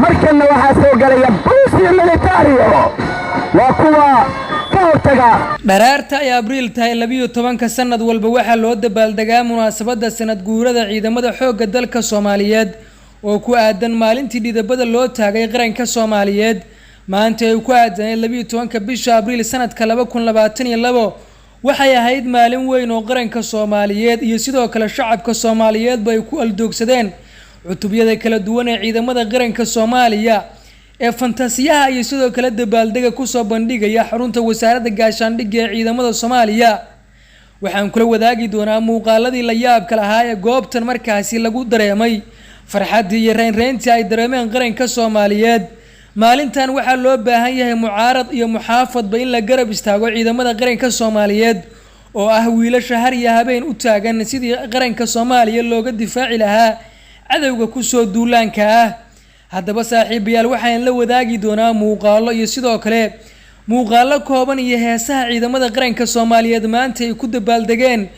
markana waxaa soo galaya booliska militariyo waa kuwa ka hortaga. Dharaarta ay Abriil tahay 12 sanad walba waxaa loo dabaaldegaa munaasabada sanad guurada ciidamada xoogga dalka Soomaaliyeed oo ku aadan maalintii dhidabada loo taagay qaranka Soomaaliyeed. maanta ay ku aadan 12 bisha Abriil sanadka 2022 waxay ahayd maalin weyn oo qaranka Soomaaliyeed iyo sidoo kale shacabka Soomaaliyeed bay ku aldoogsadeen cutubyada kala duwan ee ciidamada qaranka Soomaaliya ee fantasiyaha iyo sidoo kale dabaaldega ku soo bandhigaya xarunta wasaaradda gaashaandhigga ee ciidamada Soomaaliya. waxaan kula wadaagi doonaa muuqaaladii la yaabka lahaa ee goobtan markaasi lagu dareemay farxadii iyo reynreyntii ay dareemeen qaranka Soomaaliyeed. maalintan waxaa loo baahan yahay mucaarad iyo muxaafadba in la garab istaago ciidamada qaranka Soomaaliyeed oo ah wiilasha har iyo habeen u taagan sidii qaranka Soomaaliya looga difaaci lahaa cadawga ku soo duulaanka ah. haddaba saaxiibayaal waxaan la wadaagi doonaa muuqaalo iyo sidoo kale muuqaalo kooban iyo heesaha ciidamada qaranka Soomaaliyeed maanta ay ku dabaaldegeen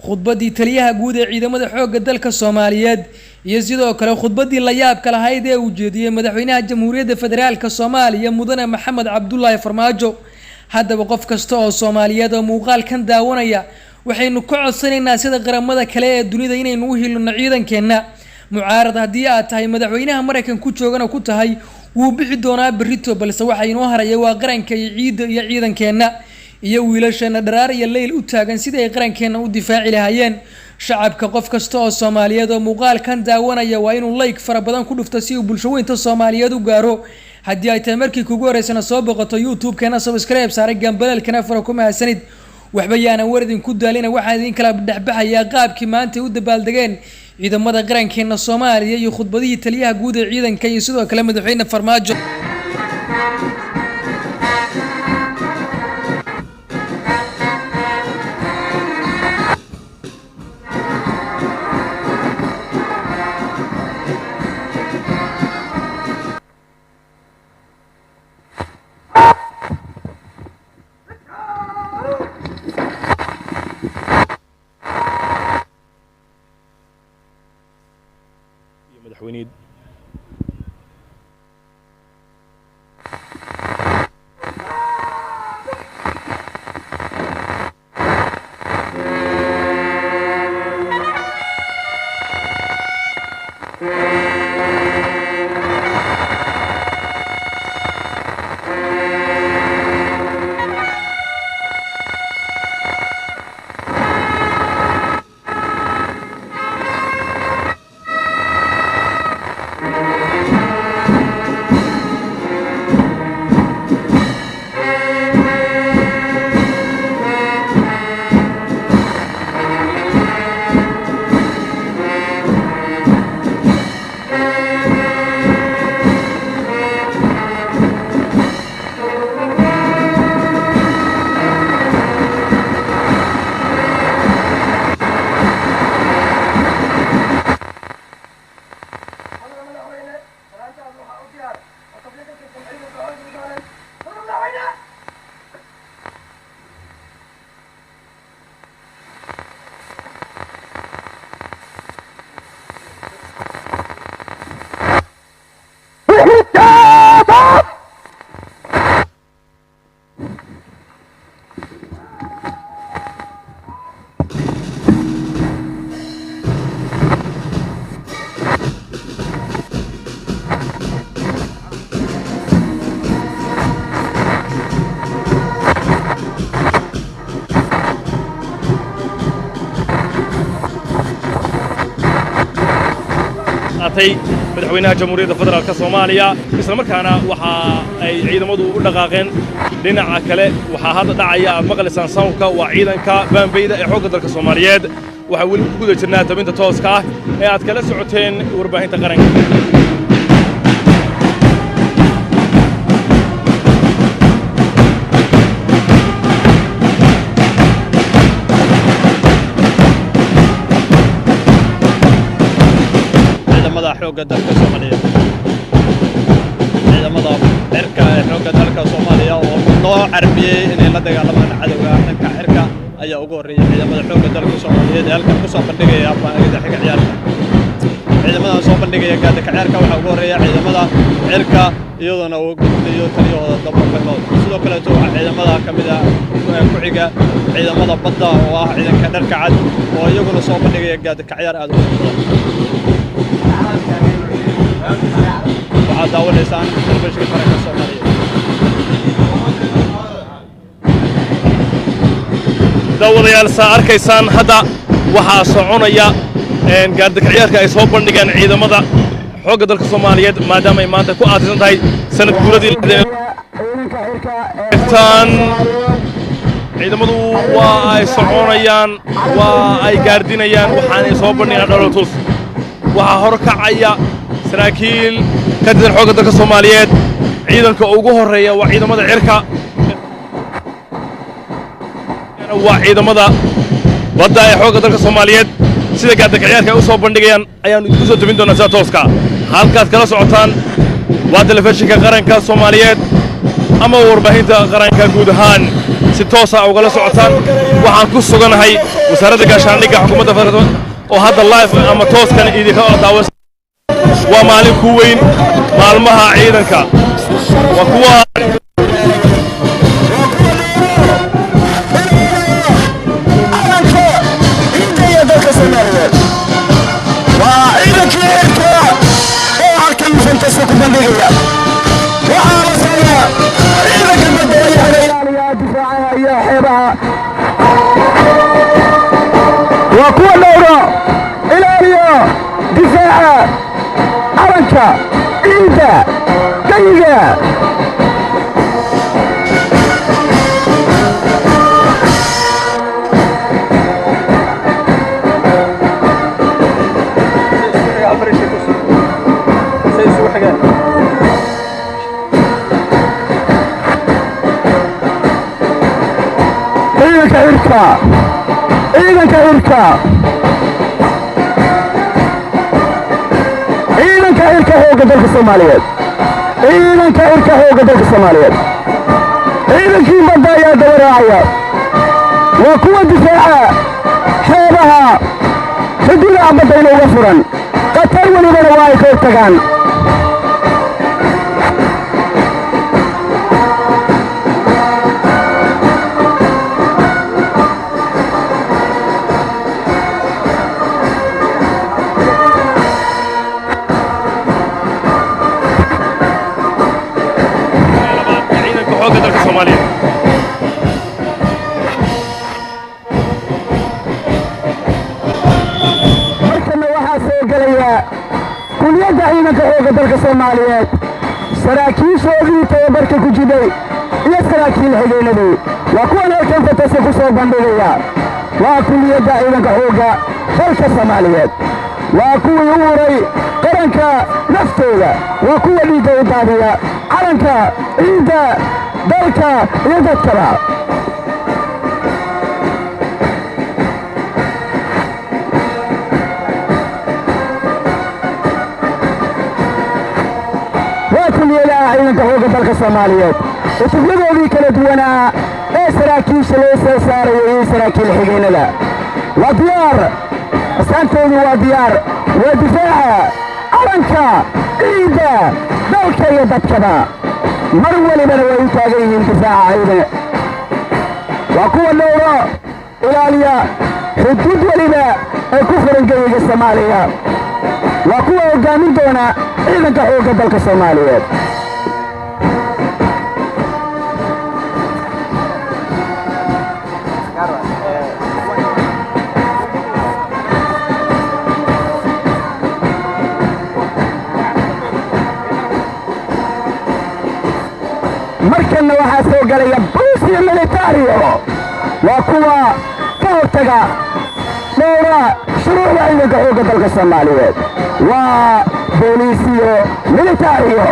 khudbadii taliyaha guud ee ciidamada xoogga dalka Soomaaliyeed iyo sidoo kale khudbadii la yaabka lahayd ee uu jeediyay madaxweynaha Jamhuuriyadda Federaalka Soomaaliya mudane Maxamed Cabdullaahi Farmaajo. haddaba qof kasta oo Soomaaliyeed oo muuqaalkan daawanaya waxaynu ka codsanaynaa sida qaramada kale ee dunida inaynu u helno ciidankeena mucaarad. haddii aad tahay madaxweynaha Mareykanka ku joogana ku tahay wuu bixi doonaa berrito, balse waxa inoo haraya waa qaranka iyo ciidda iyo ciidankeena iyo wiilashana dharaar iyo leyl u taagan sidii ay qarankeena u difaaci lahaayeen. shacabka qof kasta oo Soomaaliyeed oo muuqaalkan daawanaya waa inuu like fara badan ku dhufto si uu bulshooyinka Soomaaliyeed u gaaro. haddii ay tahay markii kugu horeysana soo boqoto YouTube-keena subscribe saare gambalelkana fara ku mahadsanid. waxba yaanan waradin ku daalina waxaan idin kala dhaxbaxayaa qaabkii maanta u dabaaldegeen ciidamada qarankeena Soomaaliya iyo khudbadii taliyaha guud ee ciidanka iyo sidoo kale madaxweyne Farmaajo. madaxweyne madaxweynaha Jamhuuriyadda Federaalka Soomaaliya isla markaana waxa ay ciidamadu u dhaqaaqeen dhinaca kale. waxaa hadda dhacaya aad maqlaysaan soundka waa ciidanka baanbayda ee xoogga dalka Soomaaliyeed. waxa weli ku guda jirnaa tabinta tooska ah ee aad kala socoteen warbaahinta qaranka. xoogga dalka Soomaaliya ciidamada cirka ee xoogga dalka Soomaaliya oo loo carbiyay inay la dagaalamaan cadawga dhanka cirka ayaa ugu horeeyay ciidamada xoogga dalka Soomaaliyeed ee halkan ku soo bandhigaya baahida xiga ciyaarta ciidamada soo bandhigaya gaadaka ciyaarka waxaa ugu horreeya ciidamada cirka iyaduna uu gudbiyo taliyahooda dabagalooda sidoo kaleeto waxaa ciidamada ka mid ah ku xiga ciidamada badda oo ah ciidanka dharka cad oo iyaguna soo bandhigaya gaadaka ciyaar aad u badan waxaad daawanaysaan telefishinka qaranka Soomaaliya daawadayaal saa arkaysaan hadda waxaa soconaya gaadaka ciyaarka ay soo bandhigeen ciidamada xoogga dalka Soomaaliyeed maadaama ay maanta ku aadaysan tahay sanad guuradii ciidamadu waa ay soconayaan waa ay gaardinayaan waxaanay soo bandhigeen dholotus waxaa horkacaya saraakiil ka tirsan xoogga dalka Soomaaliyeed ciidanka ugu horeeya waa ciidamada cirka waa ciidamada badda ee xoogga dalka Soomaaliyeed sida gaadaka ciyaarka ay u soo bandhigayaan ayaan idinku soo tabin doonaa sida tooska halkaad kala socotaan waa telefishinka qaranka Soomaaliyeed ama warbaahinta qaranka guud ahaan si toos ah ugala socotaan waxaan ku suganahay wasaaradda gaashaandhigga xukuumadda federaalka oo hadda live ama tooskan idinka daawas waa maalin ku weyn maalmaha ciidanka waa kuwa وكل دورة إلالية دفاع عرنكة إيدا كيدا ciidanka cirka xoogga dalka Soomaaliyeed ciidanka cirka xoogga dalka Soomaaliyeed ciidankii badda ayaa daba raacaya waa kuwa difaaca xeebaha xuduudaha badda inooga furan qatar welibana waa ay ka hortagaan kuliyadda ciidanka xoogga dalka Soomaaliyeed saraakiishoodii tababarka ku jiray iyo saraakiil xigeenadii waa kuwan halkan fatasa ku soo bandhigaya waa kuliyadda ciidanka xoogga dalka Soomaaliyeed waa kuwii u huray qaranka naftooda waa kuwa dhiigga u daadiya calanka ciidda dalka iyo dadkaba ciidanka xoogga dalka Soomaaliyeed cutubyadoodii kala duwanaa ee saraakiisha loo soo saarayo iyo saraakiil xigeenada waa diyaar astaantoodu waa diyaar waa difaaca calanka ciidda dalka iyo dadkaba mar walibana way u taagan yihiin difaaca ciidan waa kuwa dhowro ilaaliya xuduud waliba ee ku furan geyiga Soomaaliya waa kuwa hogaamin doona ciidanka xoogga dalka Soomaaliyeed markana waxaa soo galaya booliska militario waa kuwa ka hortaga dhowra shuruucda ciidanka xoogga dalka Soomaaliyeed waa booliisiyo militario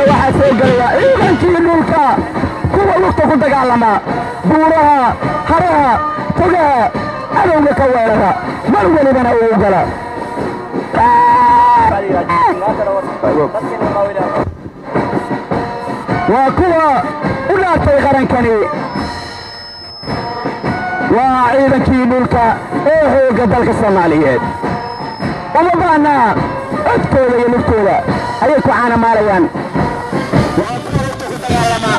waxaa soo galaya ciidankii dhulka kuwa dagaalama buuraha haraha togaha cadowga ka weerara mar welibana uu gala waa kuwa u dhaartay qarankani waa ciidankii dhulka ee xoogga dalka Soomaaliyeed uma baahna codkooda iyo luftooda ayay ku caanamaalayaan waa kuwa ku dagaalama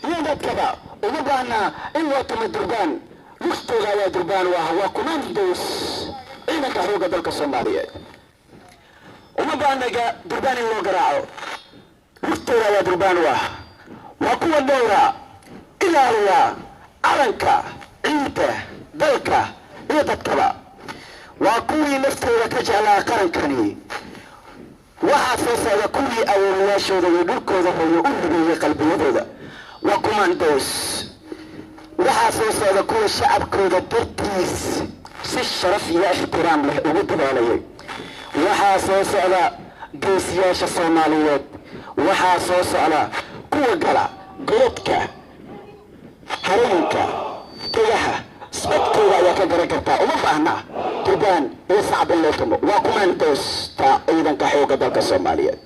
يندكبا ومبانا إن وطن الدربان لختوغا يا دربان وهو كمان دوس إنا كهروغا دلك الصومالية ومبانا دربان الوغراعو لختوغا يا دربان وكو الدورة إلا هو عرنكا عيدة دلكا يدكبا وكوي نفتوغا كجالا قرنكني waxaa soo socda kuwii awoowayaashooda iyo dhulkooda hooyo u hibeeyey qalbiyadooda waa commandos waxaa soo socda kuwa shacabkooda dartiis si sharaf iyo ixtiraam leh ugu dadaalayay waxaa soo socda geesiyaasha Soomaaliyeed waxaa soo socda kuwa gala godadka harooyinka tegaha sababtooda ayaa ka garan kartaa uma baahna turbaan iyo sacab in loo tumo waa commandos ta ciidanka xoogga dalka Soomaaliyeed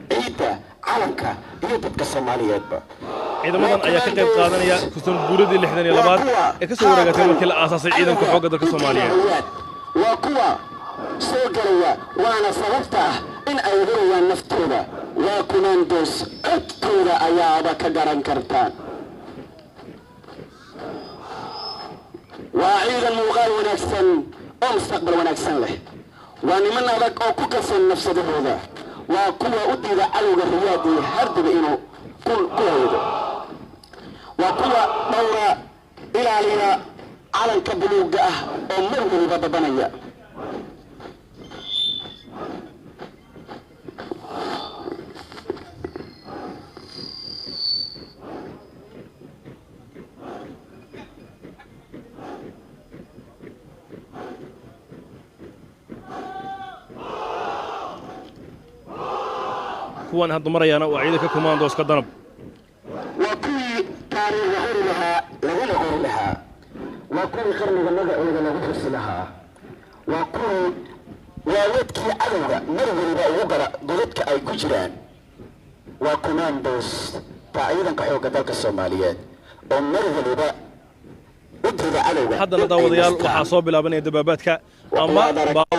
ciidda calanka iyo dadka Soomaaliyeedba ciidamadan ayaa ka qayb qaadanaya kusan guuradii 62 ee ka soo wareegatay markii la aasaasay ciidanka xoogga dalka Soomaaliyeed waa kuwa soo galaya waana sababta in ay hurayaan naftooda waa commandos codkooda ayaaba ka garan kartaan waa ciidan muuqaal wanaagsan oo mustaqbal wanaagsan leh waa niman adag oo ku kalsoon nafsadooda waa kuwa u diida cadowga riyaadii hardiga inuu ku haydo waa kuwa dhowra ilaaliya calanka buluugga ah oo mar waliba babanaya kuwan hadda marayana waa ciidanka commandos ka danab waa kuwii taariikhda hori lahaa laguna hori lahaa waa kuwii qarniga magacooda lagu xusi lahaa waa kuwii waawadkii cadowga mar waliba ugu gara godadka ay ku jiraan waa commandos ta ciidanka xoogga dalka Soomaaliyeed oo mar waliba u diida cadowga haddana daawadayaal waxaa soo bilaabanaya dabaabaadka ama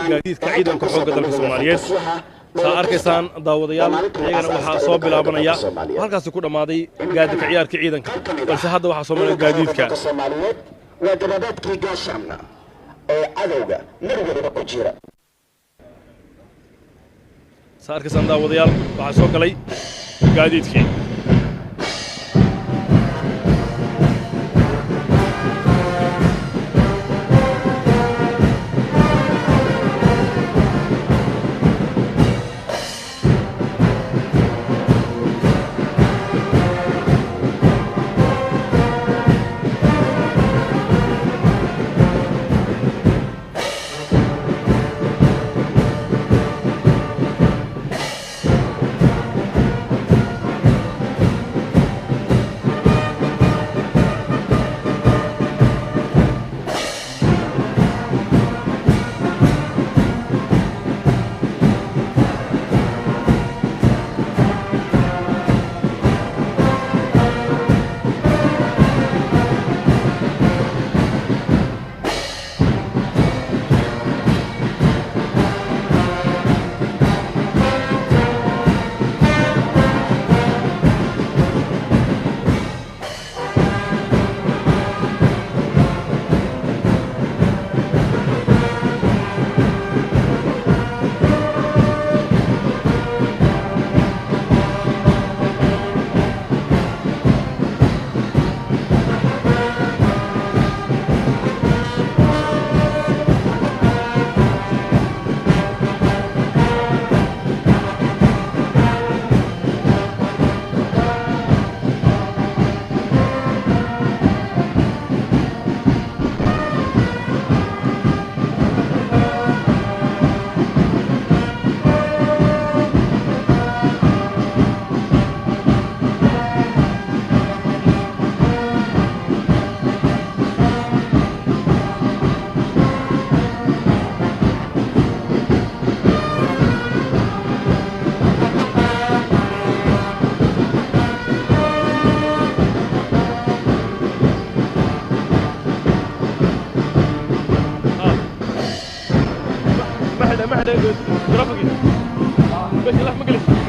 gaadiidka ciidanka xoogga dalka Soomaaliyeed saa arkaysaan daawadayaal iyagana waxaa soo bilaabanaya halkaas ku dhamaaday gaadiidka ciyaarka ciidanka balse hadda waxaa soo maraya gaadiidka waa dabaabaadkii gaashaamna ee cadowga mar waliba ku jira saa arkaysaan daawadayaal waxaa soo galay gaadiidkii ما حدا جرافيك بس لا ما قلت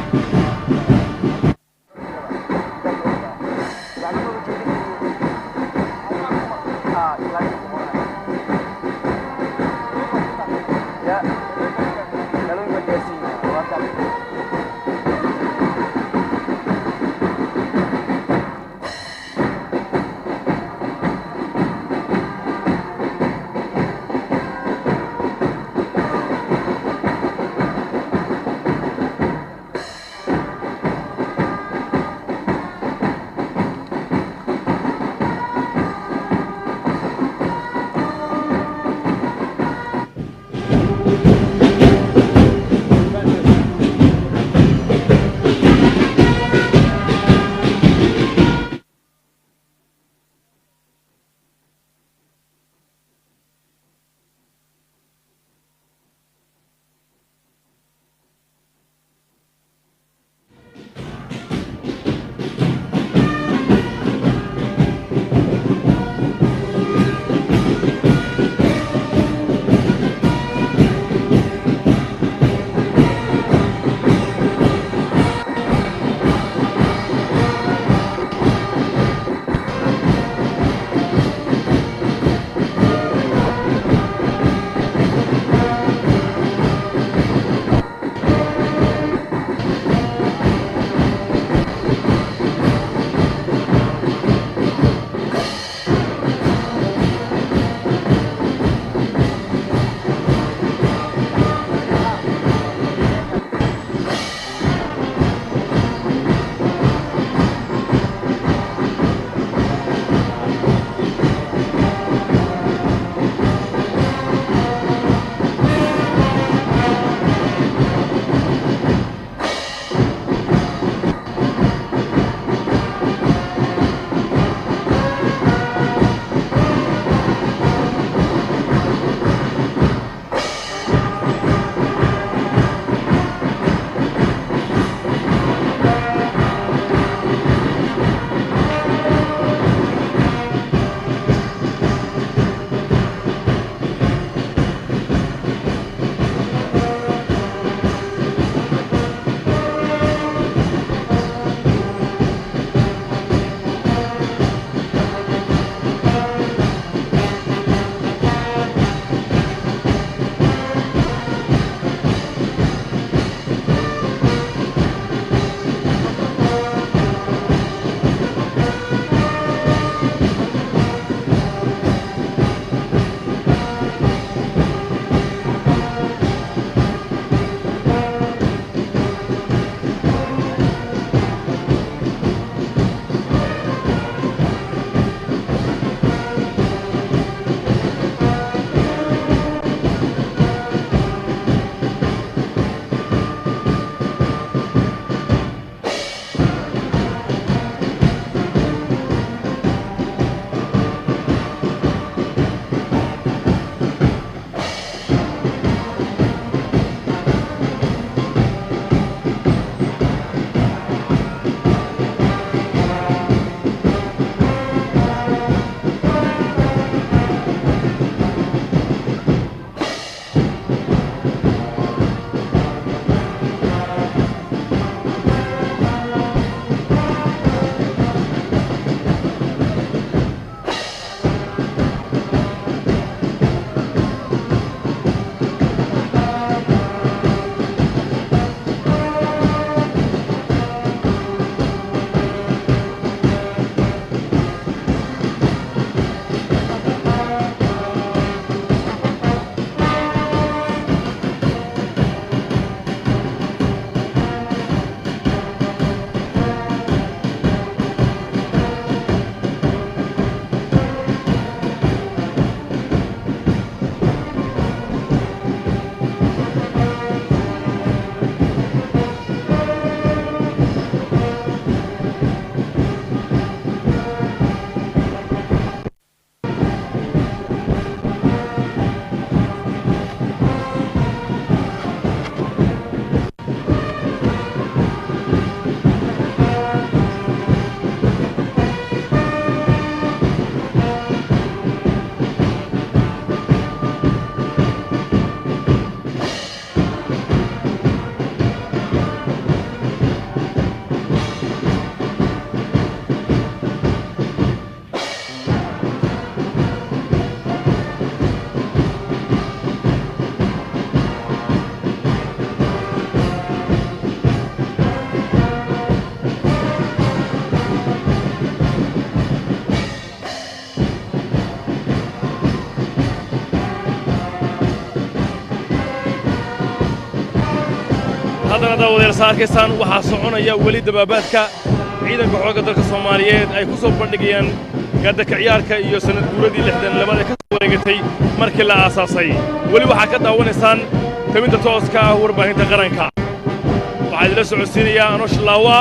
haddana daawadeer saa arkaysaan waxaa soconaya weli dabaabaadka ciidanka xoogga dalka Soomaaliyeed ay ku soo bandhigayaan gaadaka ciyaarka iyo sanad guuradii 62 ee ka soo wareegatay markii la aasaasay weli waxaa ka daawanaysaan tabinta tooska ah warbaahinta qaranka waxaa idila socodsiinaya Anosh Laawa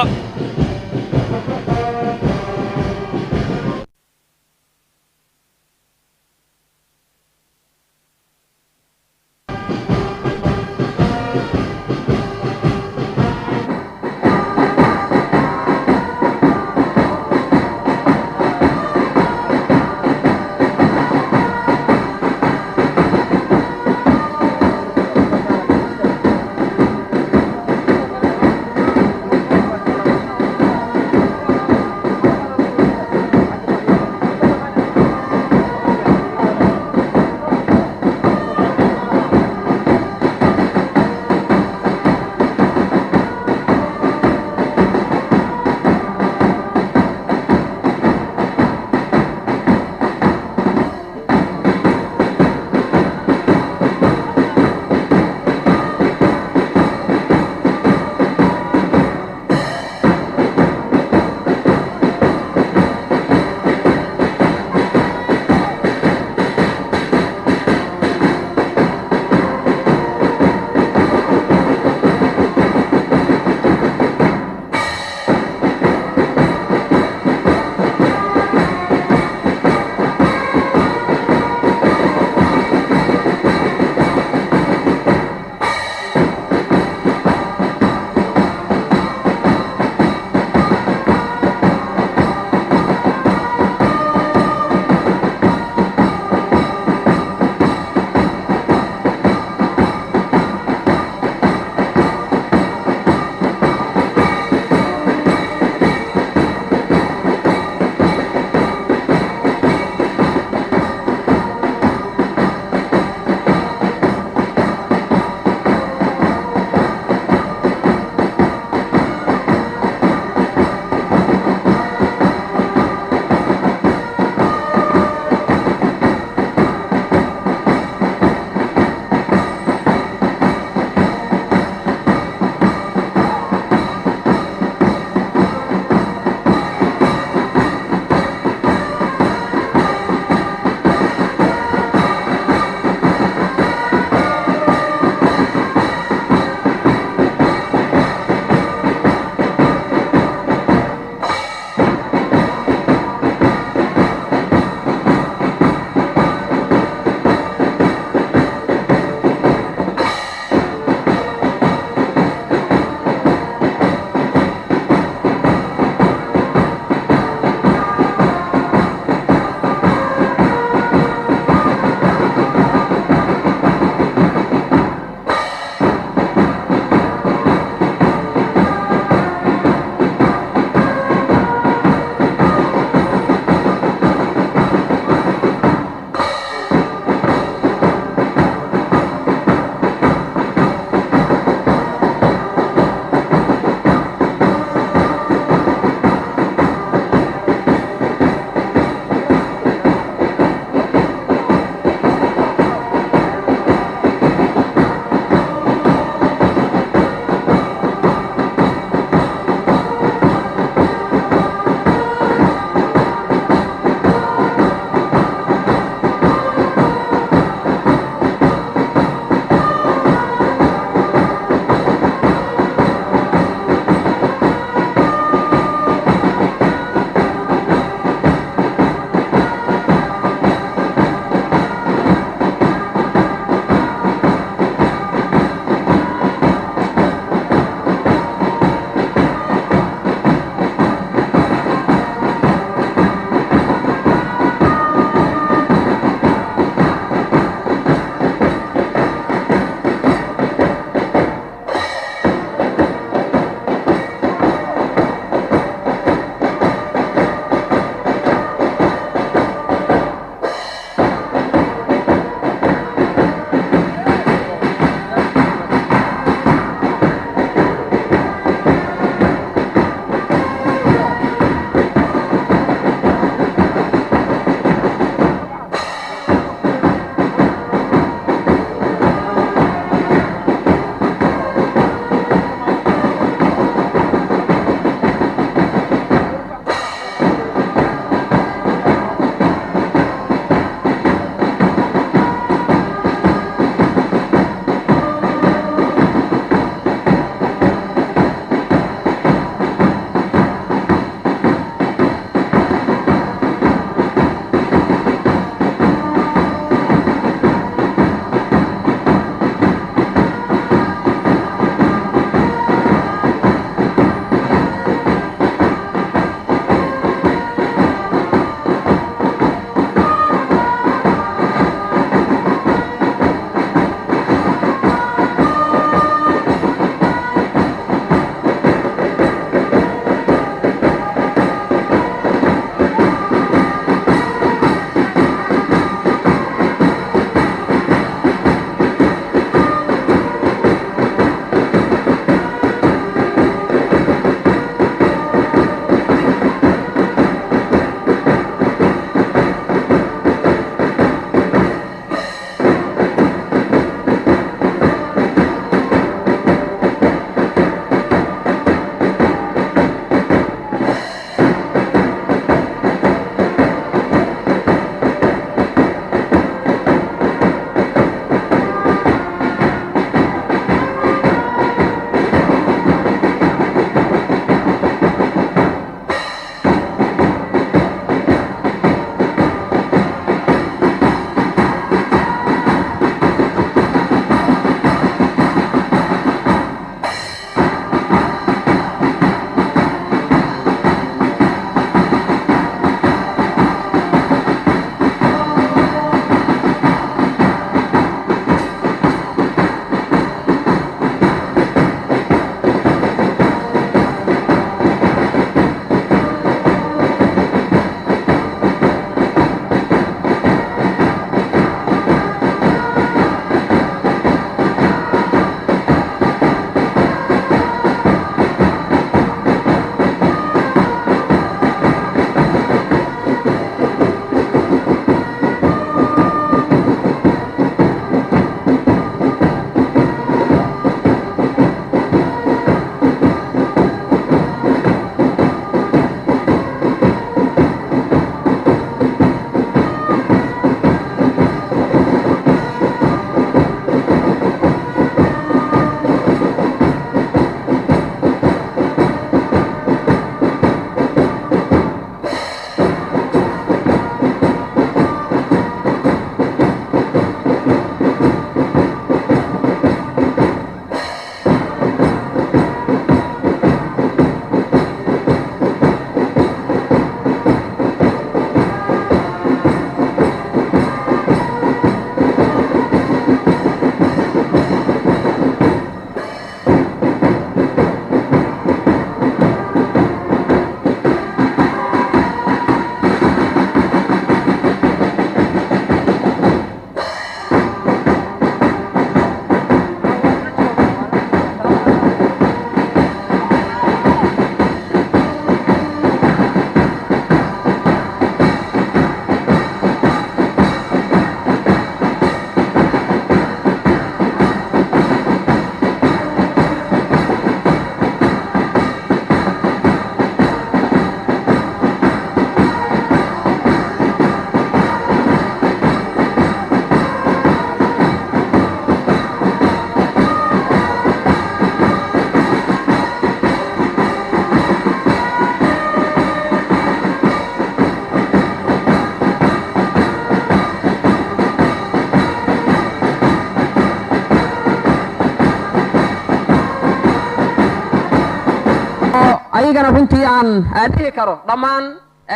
أيضا رنتي عن هذه كرو ضمان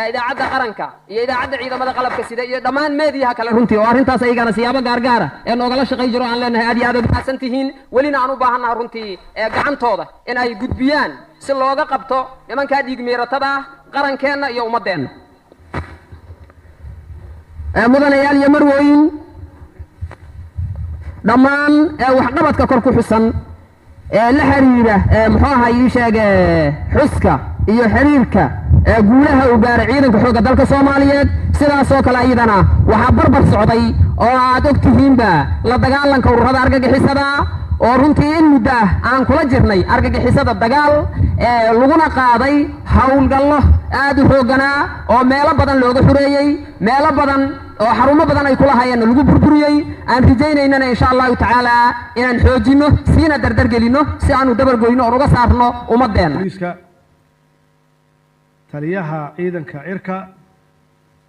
إذا عدى قرنك إذا عدى عيدا ماذا قلب كسيدة إذا ضمان مادي هكذا رنتي وأرنتا سيجانا سيابا قارقارة إنه قال شقي جرو عن لأن هذه هذا بحسنتهين ولنا عنو باهنا رنتي قعن توضة إن أي قد بيان سلوغا قبطو لمن كاد يقمير تبع قرن كان يوم الدين مدن يال يمروين ضمان وحقبتك كركو حسن لحريرة محاها يشاق حسكة iyo xiriirka guulaha uu gaaray ciidanka xoogga dalka Soomaaliyeed sidaas oo kale ayadana waxa barbar socday oo aad ogtihiinba la dagaalanka ururada argagixisada oo runtii in muddo aan kula jirnay argagixisada dagaal laguna qaaday hawlgallo aad u xoogana oo meelo badan looga xureeyay meelo badan oo xarumo badan ay kula hayeen lagu burburiyay aan rijaynayna insha Allah ta'ala inaan xoojino siina dardar gelino si aanu dabar goyno oo uga saarno ummadeena taliyaha ciidanka cirka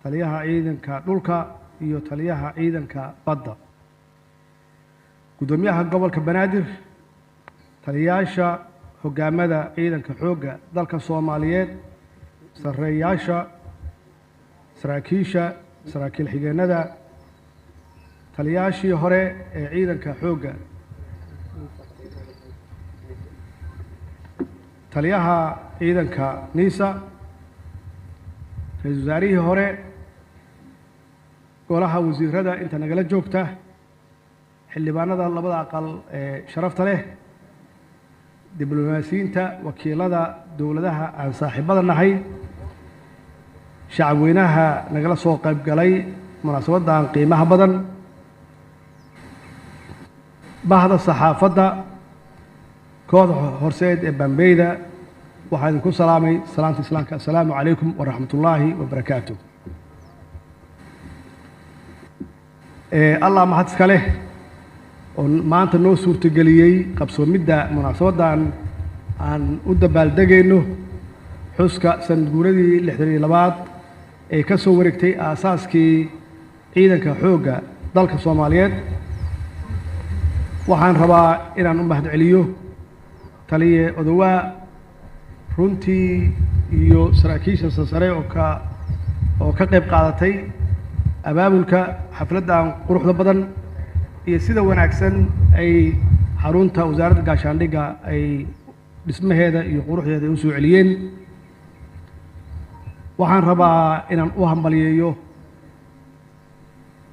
taliyaha ciidanka dhulka iyo taliyaha ciidanka badda gudoomiyaha gobolka Banaadir taliyaasha hogaamada ciidanka xoogga dalka Soomaaliyeed sareeyaasha saraakiisha saraakiil xigeenada taliyaashii hore ee ciidanka xoogga taliyaha ciidanka niisa رئيس وزراء هوري golaha wasiirada inta nagala joogta xildhibaanada labada aqal sharafta leh diblomaasiyiinta wakiilada dawladaha aan saaxiibada nahay shacabweynaha nagala soo qayb galay munaasabadan qiimaha badan bahda saxaafadda kooxda horseed ee Bambeyda waxaan ku salaamay salaanta islaamka assalaamu calaykum wa rahmatullaahi wa barakaatuh Allah mahad iska leh oo maanta noo suurtageliyay qabsoomidda munaasabadan aan u dabaaldegayno xuska sanadguuradii 62 ee ka soo wareegtay aasaaskii ciidanka xoogga dalka Soomaaliyeed waxaan rabaa inaan u mahad celiyo taliye odawaa runtii iyo saraakiisha sare oo ka qayb qaadatay abaabulka xafladan quruxda badan iyo sida wanaagsan ay xarunta wasaaradda gaashaandhigga ay dhismaheeda iyo quruxdeeda u soo celiyeen waxaan rabaa inaan u hambaliyeeyo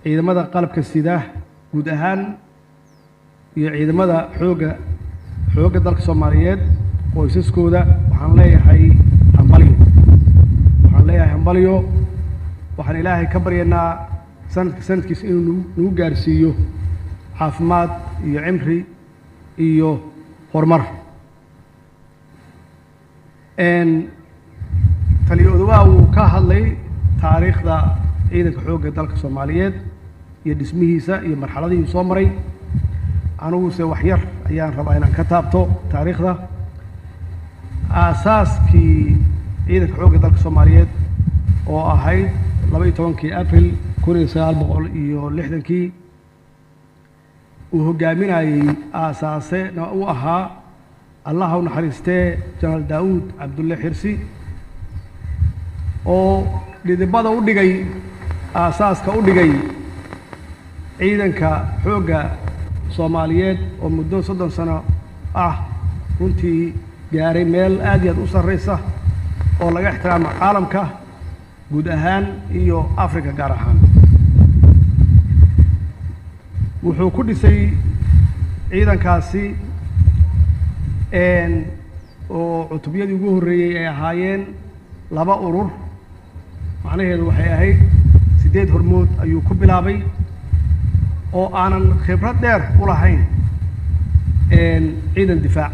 ciidamada qalabka sida guud ahaan iyo ciidamada xoogga dalka Soomaaliyeed qoysaskooda waxaan leeyahay hambaliyo waxaan ilaahay ka baryanaa sanadkiisa inuu nagu gaarsiiyo caafimaad iyo cimri iyo horumar taliye odawaa uu ka hadlay taariikhda ciidanka xoogga dalka Soomaaliyeed iyo dhismihiisa iyo marxaladihii soo maray aniguse wax yar ayaan rabaa inaan ka taabto taariikhda aasaaskii ciidanka xoogga dalka Soomaaliyeed oo ahayd 12 April 1960 uu hogaaminayay aasaase uu ahaa Allah u naxariistee General Daawud Cabdulle Xirsi oo dhidibada u dhigay aasaaska u dhigay ciidanka xoogga Soomaaliyeed oo muddo 30 sano ah runtii gaaray meel aad iyo aad u sareysa oo laga ixtiraamo caalamka guud ahaan iyo Afrika gaar ahaan wuxuu ku dhisay ciidankaasi oo cutubiyadii ugu horeeyay ay ahaayeen 2 urur macnaheedu waxay ahayd 8 hormood ayuu ku bilaabay oo aanan khibrad dheer u lahayn ciidan difaac